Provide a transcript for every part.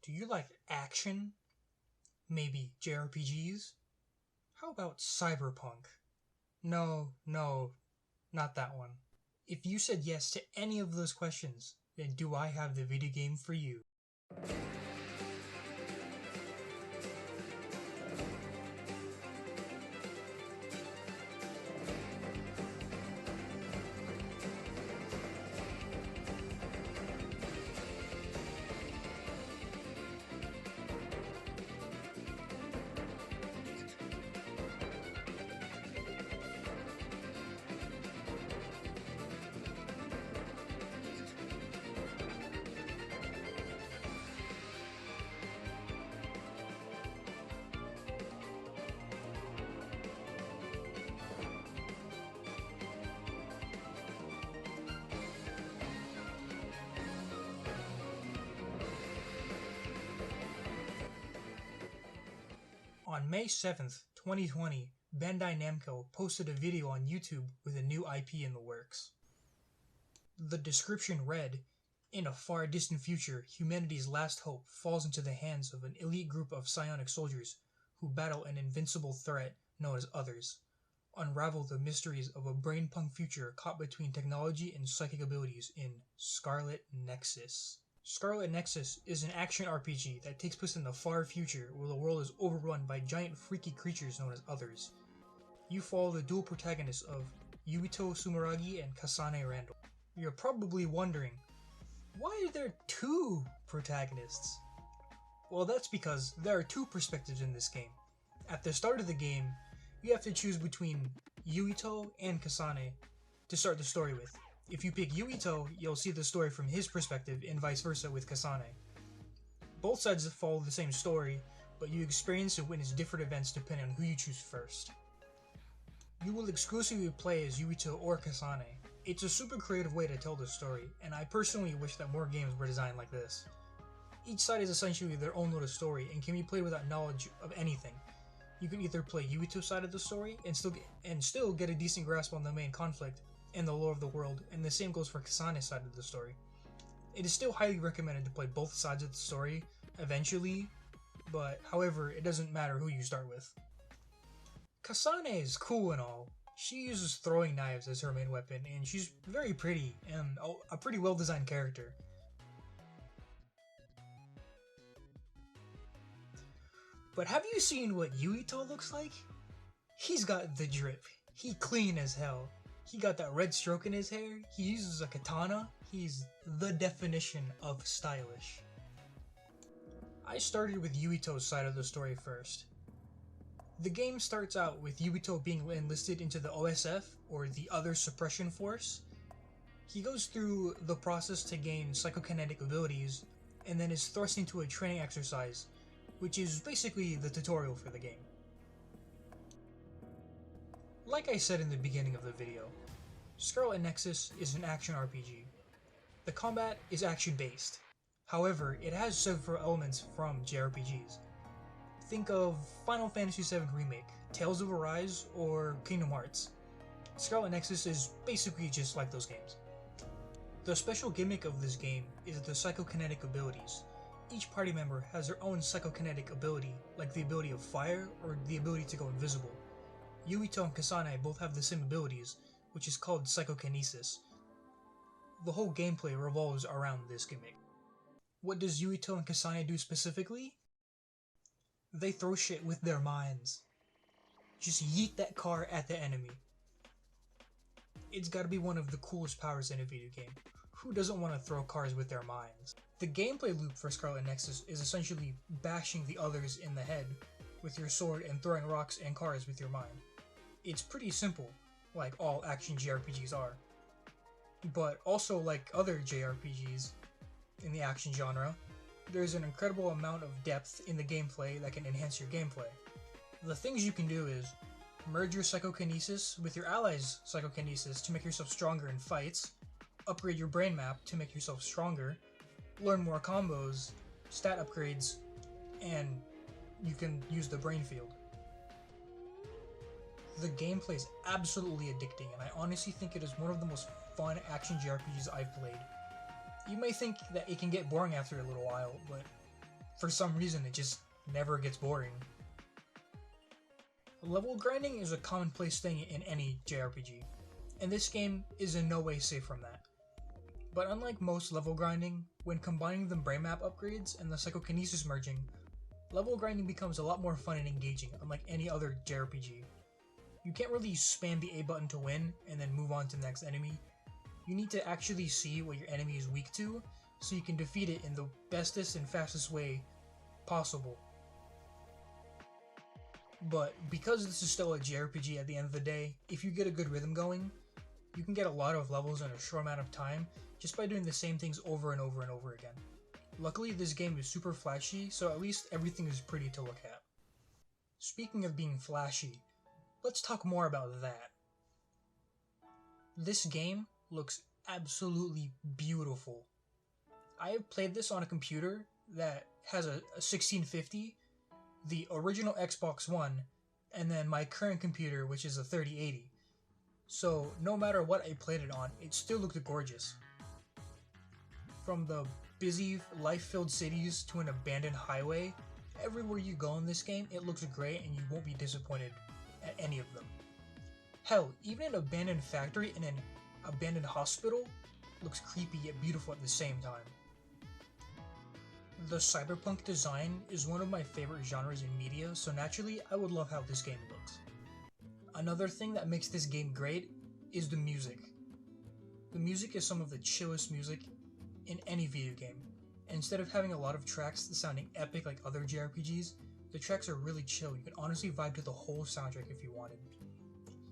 Do you like action? Maybe JRPGs? How about Cyberpunk? No, not that one. If you said yes to any of those questions, then do I have the video game for you? On May 7th, 2020, Bandai Namco posted a video on YouTube with a new IP in the works. The description read, "In a far distant future, humanity's last hope falls into the hands of an elite group of psionic soldiers who battle an invincible threat known as Others. Unravel the mysteries of a brain-punk future caught between technology and psychic abilities in Scarlet Nexus." Scarlet Nexus is an action RPG that takes place in the far future where the world is overrun by giant freaky creatures known as Others. You follow the dual protagonists of Yuito Sumeragi and Kasane Randall. You're probably wondering, why are there two protagonists? Well, that's because there are two perspectives in this game. At the start of the game, you have to choose between Yuito and Kasane to start the story with. If you pick Yuito, you'll see the story from his perspective and vice versa with Kasane. Both sides follow the same story, but you experience and witness different events depending on who you choose first. You will exclusively play as Yuito or Kasane. It's a super creative way to tell the story, and I personally wish that more games were designed like this. Each side is essentially their own little story and can be played without knowledge of anything. You can either play Yuito's side of the story and still get a decent grasp on the main conflict and the lore of the world, and the same goes for Kasane's side of the story. It is still highly recommended to play both sides of the story eventually, but however, it doesn't matter who you start with. Kasane is cool and all. She uses throwing knives as her main weapon, and she's very pretty and a pretty well designed character. But have you seen what Yuito looks like? He's got the drip. He clean as hell. He got that red stroke in his hair. He uses a katana. He's the definition of stylish. I started with Yuito's side of the story first. The game starts out with Yuito being enlisted into the OSF, or the Other Suppression Force. He goes through the process to gain psychokinetic abilities, and then is thrust into a training exercise, which is basically the tutorial for the game. Like I said in the beginning of the video, Scarlet Nexus is an action RPG. The combat is action-based. However, it has several elements from JRPGs. Think of Final Fantasy VII Remake, Tales of Arise, or Kingdom Hearts. Scarlet Nexus is basically just like those games. The special gimmick of this game is the psychokinetic abilities. Each party member has their own psychokinetic ability, like the ability of fire or the ability to go invisible. Yuito and Kasane both have the same abilities, which is called psychokinesis. The whole gameplay revolves around this gimmick. What does Yuito and Kasane do specifically? They throw shit with their minds. Just yeet that car at the enemy. It's gotta be one of the coolest powers in a video game. Who doesn't want to throw cars with their minds? The gameplay loop for Scarlet Nexus is essentially bashing the others in the head with your sword and throwing rocks and cars with your mind. It's pretty simple, like all action JRPGs are. But also like other JRPGs in the action genre, there's an incredible amount of depth in the gameplay that can enhance your gameplay. The things you can do is merge your psychokinesis with your allies' psychokinesis to make yourself stronger in fights, upgrade your brain map to make yourself stronger, learn more combos, stat upgrades, and you can use the brain field. The gameplay is absolutely addicting, and I honestly think it is one of the most fun action JRPGs I've played. You may think that it can get boring after a little while, but for some reason it just never gets boring. Level grinding is a commonplace thing in any JRPG, and this game is in no way safe from that. But unlike most level grinding, when combining the brain map upgrades and the psychokinesis merging, level grinding becomes a lot more fun and engaging, unlike any other JRPG. You can't really spam the A button to win and then move on to the next enemy. You need to actually see what your enemy is weak to, so you can defeat it in the bestest and fastest way possible. But because this is still a JRPG at the end of the day, if you get a good rhythm going, you can get a lot of levels in a short amount of time just by doing the same things over and over and over again. Luckily, this game is super flashy, so at least everything is pretty to look at. Speaking of being flashy, let's talk more about that. This game looks absolutely beautiful. I have played this on a computer that has a 1650, the original Xbox One, and then my current computer, which is a 3080. So no matter what I played it on, it still looked gorgeous. From the busy, life-filled cities to an abandoned highway, everywhere you go in this game, it looks great and you won't be disappointed at any of them. Hell, even an abandoned factory and an abandoned hospital looks creepy yet beautiful at the same time. The cyberpunk design is one of my favorite genres in media, so naturally I would love how this game looks. Another thing that makes this game great is the music. The music is some of the chillest music in any video game, and instead of having a lot of tracks sounding epic like other JRPGs, the tracks are really chill. You can honestly vibe to the whole soundtrack if you wanted.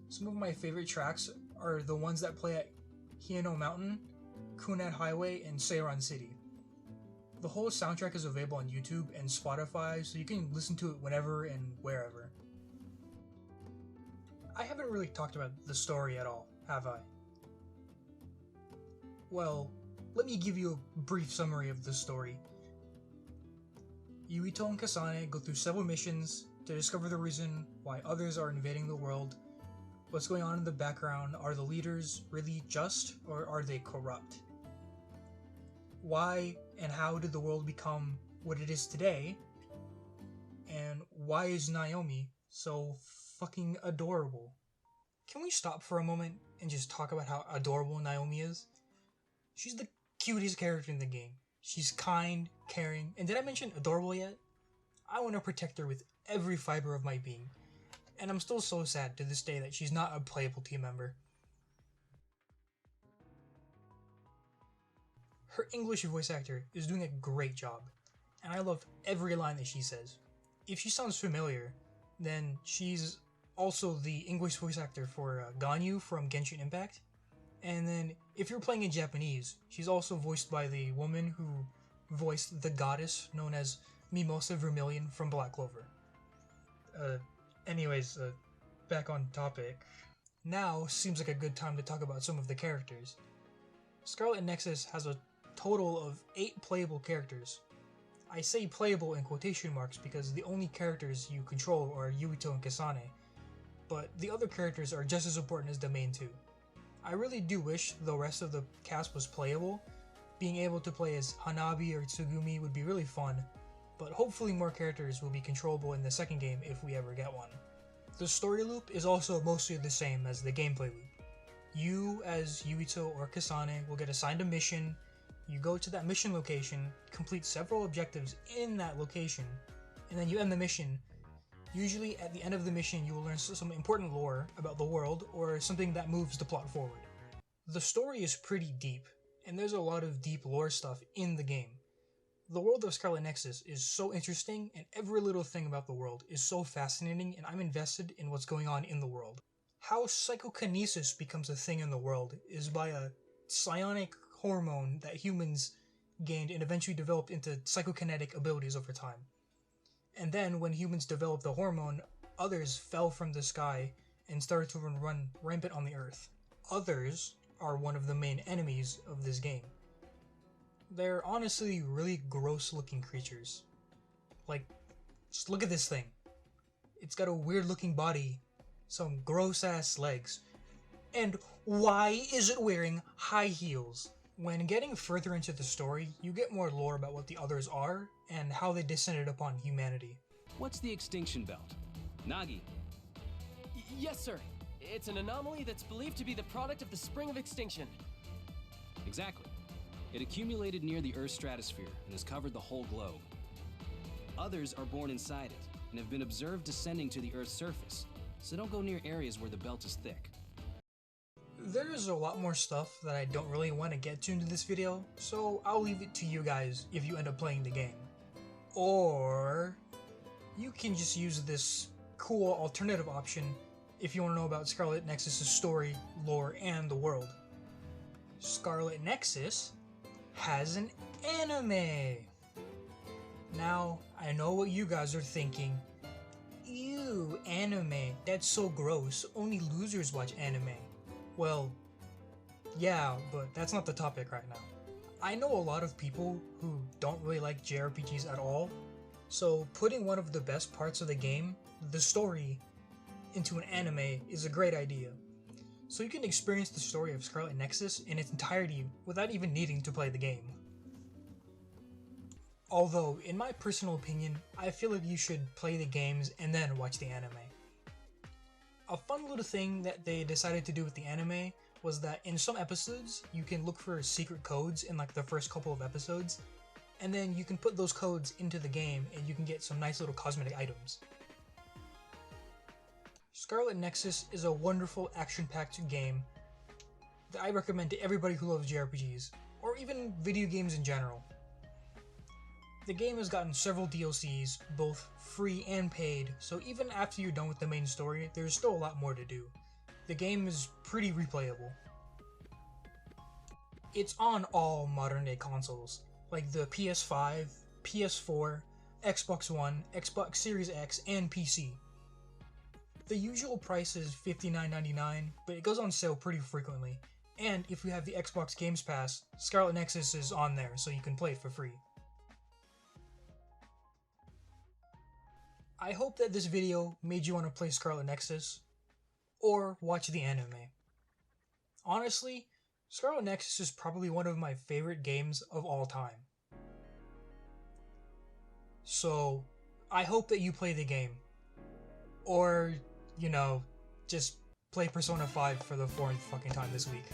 Some of my favorite tracks are the ones that play at Hieno Mountain, Kunad Highway, and Seiran City. The whole soundtrack is available on YouTube and Spotify, so you can listen to it whenever and wherever. I haven't really talked about the story at all, have I? Well, let me give you a brief summary of the story. Yuito and Kasane go through several missions to discover the reason why others are invading the world. What's going on in the background? Are the leaders really just, or are they corrupt? Why and how did the world become what it is today? And why is Naomi so fucking adorable? Can we stop for a moment and just talk about how adorable Naomi is? She's the cutest character in the game. She's kind, caring, and did I mention adorable yet? I want to protect her with every fiber of my being, and I'm still so sad to this day that she's not a playable team member. Her English voice actor is doing a great job, and I love every line that she says. If she sounds familiar, then she's also the English voice actor for Ganyu from Genshin Impact. And then, if you're playing in Japanese, she's also voiced by the woman who voiced the goddess known as Mimosa Vermilion from Black Clover. Anyways, back on topic. Now seems like a good time to talk about some of the characters. Scarlet Nexus has a total of 8 playable characters. I say playable in quotation marks because the only characters you control are Yuito and Kasane, but the other characters are just as important as the main two. I really do wish the rest of the cast was playable. Being able to play as Hanabi or Tsugumi would be really fun, but hopefully more characters will be controllable in the second game if we ever get one. The story loop is also mostly the same as the gameplay loop. You, as Yuito or Kasane, will get assigned a mission. You go to that mission location, complete several objectives in that location, and then you end the mission. Usually at the end of the mission you will learn some important lore about the world or something that moves the plot forward. The story is pretty deep, and there's a lot of deep lore stuff in the game. The world of Scarlet Nexus is so interesting, and every little thing about the world is so fascinating, and I'm invested in what's going on in the world. How psychokinesis becomes a thing in the world is by a psionic hormone that humans gained and eventually developed into psychokinetic abilities over time. And then, when humans developed the hormone, others fell from the sky and started to run rampant on the earth. Others are one of the main enemies of this game. They're honestly really gross looking creatures. Like, just look at this thing. It's got a weird looking body, some gross ass legs. And why is it wearing high heels? When getting further into the story, you get more lore about what the others are and how they descended upon humanity. What's the extinction belt? Nagi. Yes, sir. It's an anomaly that's believed to be the product of the spring of extinction. Exactly. It accumulated near the Earth's stratosphere and has covered the whole globe. Others are born inside it and have been observed descending to the Earth's surface, so don't go near areas where the belt is thick. There is a lot more stuff that I don't really want to get to into this video, so I'll leave it to you guys if you end up playing the game. Or you can just use this cool alternative option if you want to know about Scarlet Nexus' story, lore, and the world. Scarlet Nexus has an anime! Now, I know what you guys are thinking. Ew, anime, that's so gross, only losers watch anime. Well, yeah, but that's not the topic right now. I know a lot of people who don't really like JRPGs at all, so putting one of the best parts of the game, the story, into an anime is a great idea. So you can experience the story of Scarlet Nexus in its entirety without even needing to play the game. Although, in my personal opinion, I feel like you should play the games and then watch the anime. A fun little thing that they decided to do with the anime was that in some episodes, you can look for secret codes in like the first couple of episodes, and then you can put those codes into the game and you can get some nice little cosmetic items. Scarlet Nexus is a wonderful action-packed game that I recommend to everybody who loves JRPGs, or even video games in general. The game has gotten several DLCs, both free and paid, so even after you're done with the main story, there's still a lot more to do. The game is pretty replayable. It's on all modern-day consoles, like the PS5, PS4, Xbox One, Xbox Series X, and PC. The usual price is $59.99, but it goes on sale pretty frequently, and if you have the Xbox Games Pass, Scarlet Nexus is on there so you can play it for free. I hope that this video made you want to play Scarlet Nexus, or watch the anime. Honestly, Scarlet Nexus is probably one of my favorite games of all time. So, I hope that you play the game. Or, you know, just play Persona 5 for the 4th fucking time this week.